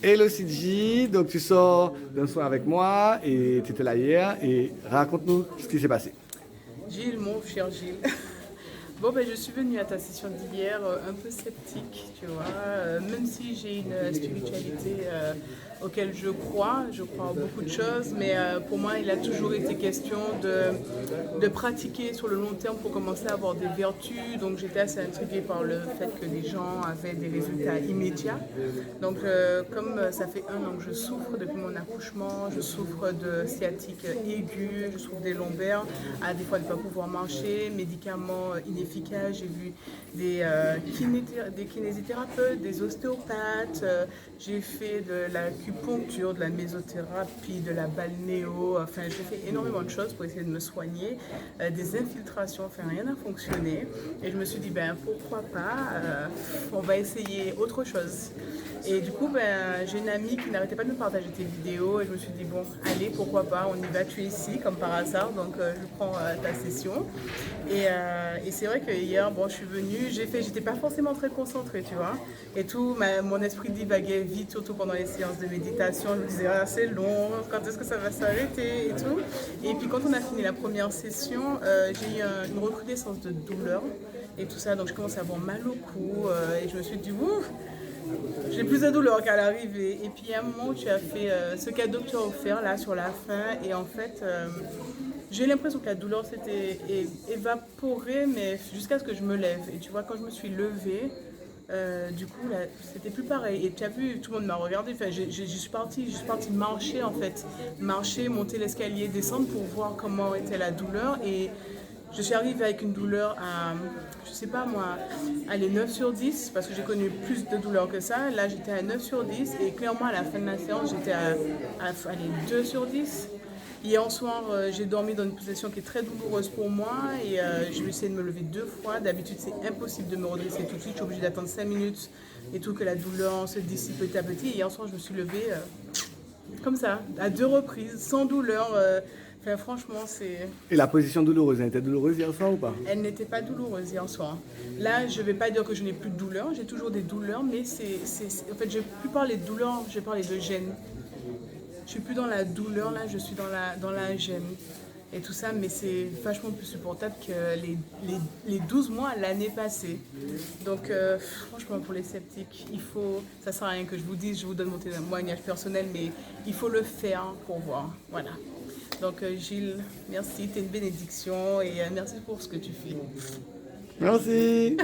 Hello Sidji, donc tu sors d'un soir avec moi et tu étais là hier et raconte-nous ce qui s'est passé. Gilles, mon cher Gilles. Bon, ben, je suis venue à ta session d'hier un peu sceptique, tu vois. Même si j'ai une spiritualité auquel je crois en beaucoup de choses, mais pour moi, il a toujours été question de pratiquer sur le long terme pour commencer à avoir des vertus. Donc, j'étais assez intriguée par le fait que les gens avaient des résultats immédiats. Donc, comme ça fait 1 an que je souffre depuis mon accouchement, je souffre de sciatique aiguë, je souffre des lombaires, à des fois de ne pas pouvoir marcher, médicaments inefficaces. J'ai vu des kinésithérapeutes, des ostéopathes, j'ai fait de l'acupuncture, de la mésothérapie, de la balnéo, enfin j'ai fait énormément de choses pour essayer de me soigner, des infiltrations, enfin rien n'a fonctionné. Et je me suis dit, ben pourquoi pas, on va essayer autre chose. Et du coup, ben, j'ai une amie qui n'arrêtait pas de me partager tes vidéos et je me suis dit, bon, allez, pourquoi pas, on y va, tu es ici, comme par hasard, donc je prends ta session. Et c'est vrai que hier, bon, je suis venue, j'étais pas forcément très concentrée, tu vois, et tout, mon esprit divaguait vite, surtout pendant les séances de méditation, je me disais, ah, c'est long, quand est-ce que ça va s'arrêter, et tout. Et puis quand on a fini la première session, j'ai eu une recrudescence de douleur et tout ça, donc je commençais à avoir mal au cou, et je me suis dit, ouf, j'ai plus de douleur qu'à l'arrivée. Et puis il y a un moment où tu as fait ce cadeau que tu as offert là sur la fin. Et en fait, j'ai l'impression que la douleur s'était évaporée, mais jusqu'à ce que je me lève. Et tu vois, quand je me suis levée, du coup, là, c'était plus pareil. Et tu as vu, tout le monde m'a regardé. Enfin, je suis partie marcher en fait. Marcher, monter l'escalier, descendre pour voir comment était la douleur. Et je suis arrivée avec une douleur à, je sais pas moi, allez, 9 sur 10, parce que j'ai connu plus de douleur que ça. Là, j'étais à 9 sur 10, et clairement, à la fin de la séance, j'étais allez, 2 sur 10. Hier soir, j'ai dormi dans une position qui est très douloureuse pour moi, et je vais essayer de me lever 2 fois. D'habitude, c'est impossible de me redresser tout de suite. Je suis obligée d'attendre 5 minutes et tout, que la douleur se dissipe petit à petit. Et hier soir, je me suis levée comme ça, à 2 reprises, sans douleur. Enfin, franchement, c'est... Et la position douloureuse, elle était douloureuse hier soir ou pas? Elle n'était pas douloureuse hier soir. Là, je ne vais pas dire que je n'ai plus de douleur, j'ai toujours des douleurs, mais en fait, je ne vais plus parler de douleur, je vais parler de gêne. Je suis plus dans la douleur, là, je suis dans la gêne. Et tout ça, mais c'est vachement plus supportable que les 12 mois l'année passée. Donc, franchement, pour les sceptiques, ça ne sert à rien que je vous dise, je vous donne mon témoignage personnel, mais il faut le faire pour voir. Voilà. Donc, Gilles, merci, tu es une bénédiction et merci pour ce que tu fais. Merci.